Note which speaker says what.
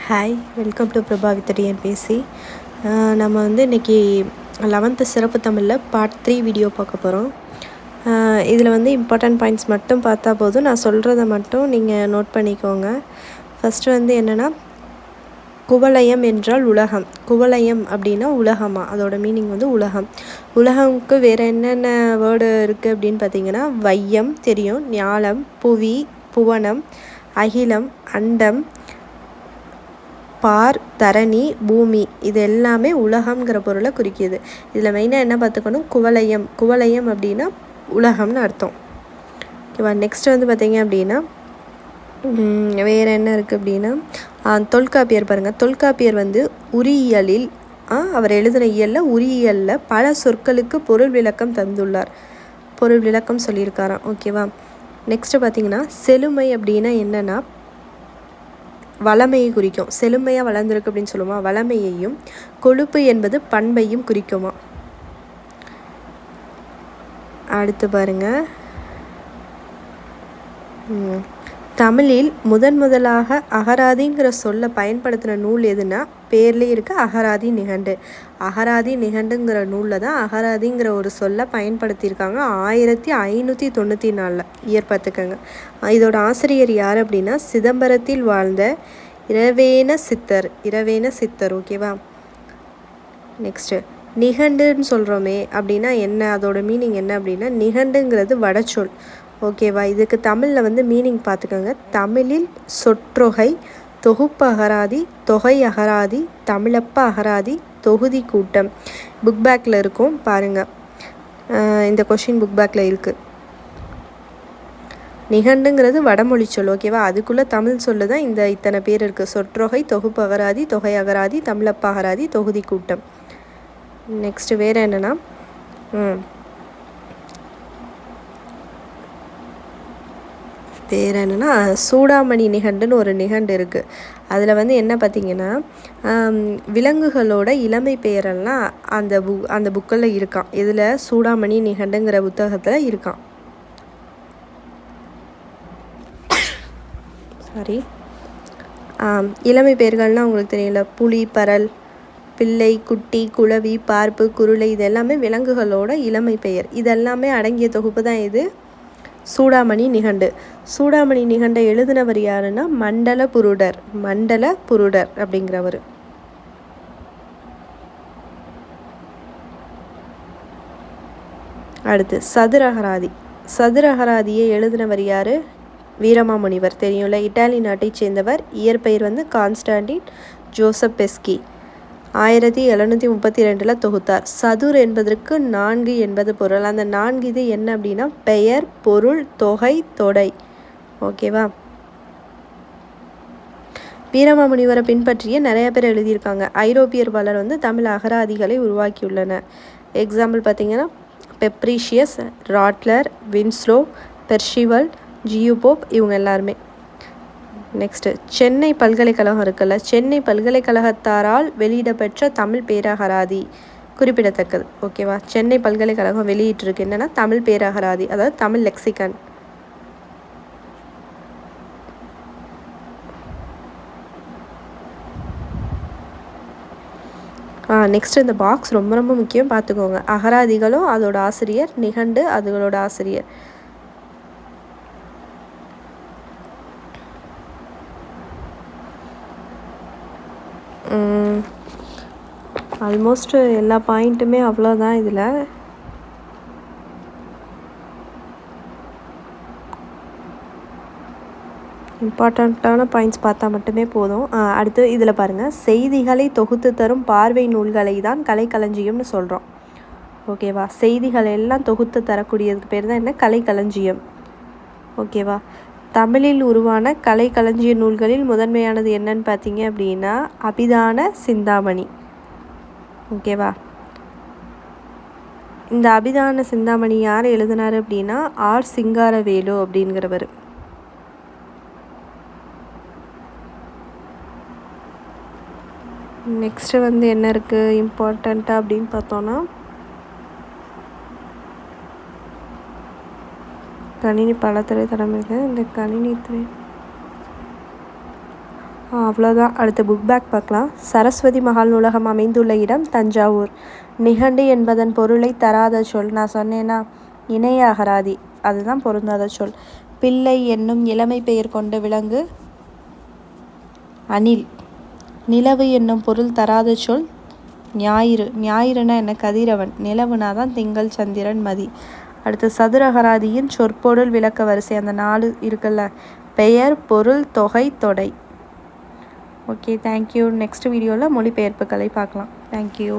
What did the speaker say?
Speaker 1: Hi, welcome to Prabha with TNPSC. நம்ம வந்து இன்றைக்கி 11th சிறப்பு தமிழில் பார்ட் 3 வீடியோ பார்க்க போகிறோம். இதில் வந்து இம்பார்ட்டன்ட் பாயிண்ட்ஸ் மட்டும் பார்த்தா போதும். நான் சொல்கிறத மட்டும் நீங்கள் நோட் பண்ணிக்கோங்க. ஃபஸ்ட்டு வந்து என்னென்னா, குவலயம் என்றால் உலகம். குவலயம் அப்படின்னா உலகமா, அதோட மீனிங் வந்து உலகம். உலகமுக்கு வேறு என்னென்ன வேர்டு இருக்குது அப்படின்னு பார்த்தீங்கன்னா, வையம் தெரியும், ஞாலம், புவி, புவனம், அகிலம், அண்டம், பார், தரணி, பூமி, இது எல்லாமே உலகம்ங்கிற பொருளை குறிக்கிது. இதில் மெயினாக என்ன பார்த்துக்கணும், குவலயம். குவலயம் அப்படின்னா உலகம்னு அர்த்தம். ஓகேவா. நெக்ஸ்ட் வந்து பார்த்திங்க அப்படின்னா வேறு என்ன இருக்குது அப்படின்னா, தொல்காப்பியர் பாருங்கள். தொல்காப்பியர் வந்து உரியியலில் அவர் எழுதின இயலில் உரியியலில் பல சொற்களுக்கு பொருள் விளக்கம் தந்துள்ளார். பொருள் விளக்கம் சொல்லியிருக்காராம். ஓகேவா. நெக்ஸ்ட்டு பார்த்திங்கன்னா, செழுமை அப்படின்னா என்னென்னா வளமையை குறிக்கும். செழுமையாக வளர்ந்துருக்கு அப்படின்னு சொல்லுவோமா, வளமையையும். கொழுப்பு என்பது பண்பையும் குறிக்குமா. அடுத்து பாருங்கள், தமிழில் முதலாக அகராதிங்கிற சொல்லை பயன்படுத்தின நூல் எதுனா, பேர்லேயே இருக்குது அகராதி நிகண்டு. அகராதி நிகண்டுங்கிற நூலில் தான் அகராதிங்கிற ஒரு சொல்லை பயன்படுத்தியிருக்காங்க 1594 இயர் பார்த்துக்கங்க. இதோட ஆசிரியர் யார் அப்படின்னா, சிதம்பரத்தில் வாழ்ந்த இரவேன சித்தர். ஓகேவா. நெக்ஸ்ட்டு நிகண்டுன்னு சொல்கிறோமே அப்படின்னா என்ன, அதோட மீனிங் என்ன அப்படின்னா, நிகண்டுங்கிறது வடச்சொல். ஓகேவா. இதுக்கு தமிழில் வந்து மீனிங் பார்த்துக்கோங்க. தமிழில் சொற்றொகை, தொகுப்பு அகராதி, தொகை அகராதி, தமிழப்ப அகராதி, தொகுதி கூட்டம். புக் பேக்கில் இருக்கும் பாருங்கள். இந்த கொஷின் புக் பேக்கில் இருக்குது. நிகண்டுங்கிறது வடமொழி சொல். ஓகேவா. அதுக்குள்ளே தமிழ் சொல்லு தான் இத்தனை பேர் இருக்குது. சொற்றொகை, தொகுப்பு அகராதி, தொகை அகராதி, தமிழப்ப அகராதி, தொகுதி கூட்டம். நெக்ஸ்ட்டு வேறு என்னென்னா, வேறு என்னென்னா, சூடாமணி நிகண்டுன்னு ஒரு நிகண்டு இருக்குது. அதில் வந்து என்ன பார்த்திங்கன்னா, விலங்குகளோட இளமை பெயரெல்லாம் அந்த புக்கில் இருக்கான். இதில் சூடாமணி நிகண்டுங்கிற புத்தகத்தில் இருக்கான். சாரி, இளமை பெயர்கள்னால் உங்களுக்கு தெரியல, புலி, பரல், பிள்ளை, குட்டி, குளவி, பார்ப்பு, குருளை, இது எல்லாமே விலங்குகளோட இளமை பெயர். இதெல்லாமே அடங்கிய தொகுப்பு தான் இது சூடாமணி நிகண்டு. சூடாமணி நிகண்டை எழுதினவர் யாருன்னா, மண்டல புருடர் அப்படிங்கிறவர். அடுத்து சதுரகராதியை எழுதினவர் யார், வீரமாமுனிவர் தெரியும்ல, இட்டாலி நாட்டை சேர்ந்தவர். இயற்பெயர் வந்து கான்ஸ்டாண்டின் ஜோசப் பெஸ்கி. 1732 தொகுத்தார். சதுர் என்பதற்கு 4 என்பது பொருள். அந்த 4 இது என்ன அப்படின்னா, பெயர், பொருள், தொகை, தொடை. ஓகேவா. வீரமாமுனிவரை பின்பற்றிய நிறைய பேர் எழுதியிருக்காங்க. ஐரோப்பியர் பலர் வந்து தமிழ் அகராதிகளை உருவாக்கியுள்ளனர். எக்ஸாம்பிள் பார்த்திங்கன்னா, பெப்ரிஷியஸ், ராட்லர், வின்ஸ்லோ, பெர்ஷிவல், ஜியூபோப், இவங்க எல்லாருமே. நெக்ஸ்ட்டு சென்னை பல்கலைக்கழகம் இருக்குல்ல, சென்னை பல்கலைக்கழகத்தாரால் வெளியிடப்பெற்ற தமிழ் பேரகராதி குறிப்பிடத்தக்கது. ஓகேவா. சென்னை பல்கலைக்கழகம் வெளியிட்டிருக்கு என்னென்னா, தமிழ் பேரகராதி, அதாவது தமிழ் லெக்சிகன். நெக்ஸ்ட் இந்த பாக்ஸ் ரொம்ப முக்கியம், பார்த்துக்கோங்க. அகராதிகளும் அதோட ஆசிரியர், நிகண்டு அதுகளோட ஆசிரியர். ஆல்மோஸ்ட் எல்லா பாயிண்ட்டுமே அவ்வளோதான். இதில் இம்பார்ட்டண்ட்டான பாயிண்ட்ஸ் பார்த்தா மட்டுமே போதும். அடுத்து இதில் பாருங்கள், செய்திகளை தொகுத்து தரும் பார்வை நூல்களை தான் கலைக்களஞ்சியம்னு சொல்கிறோம். ஓகேவா. செய்திகள் எல்லாம் தொகுத்து தரக்கூடியதுக்கு பேர் தான் என்ன, கலைக்களஞ்சியம். ஓகேவா. தமிழில் உருவான கலைக்களஞ்சிய நூல்களில் முதன்மையானது என்னன்னு பார்த்தீங்க அப்படின்னா, அபிதான சிந்தாமணி. ஓகேவா. இந்த அபிதான சிந்தாமணி யார் எழுதினார் அப்படின்னா, ஆர் சிங்காரவேலு அப்படிங்கிறவர். நெக்ஸ்ட்டு வந்து என்ன இருக்குது இம்பார்ட்டண்ட்டாக அப்படின்னு பார்த்தோன்னா, கணினி பலத்துறை தலைமையில் இந்த கணினி துறை அவ்வளோதான். அடுத்து புக் பேக் பார்க்கலாம். சரஸ்வதி மகால் நூலகம் அமைந்துள்ள இடம் தஞ்சாவூர். நிகண்டு என்பதன் பொருளை தராத சொல். நான் சொன்னேன்னா இணைய அகராதி, அதுதான் பொருந்தாத சொல். பிள்ளை என்னும் இளமை பெயர் கொண்ட விலங்கு அணில். நிலவு என்னும் பொருள் தராத சொல் ஞாயிறு. ஞாயிறுனா என்ன? கதிரவன். நிலவுனா தான் திங்கள், சந்திரன், மதி. அடுத்து சதுர அகராதியின் சொற்பொருள் விளக்க வரிசை. அந்த 4 இருக்குல்ல, பெயர், பொருள், தொகை, தொடை. Okay, thank you. நெக்ஸ்ட் வீடியோவில் மொழிபெயர்ப்புகளை பார்க்கலாம். தேங்க்யூ.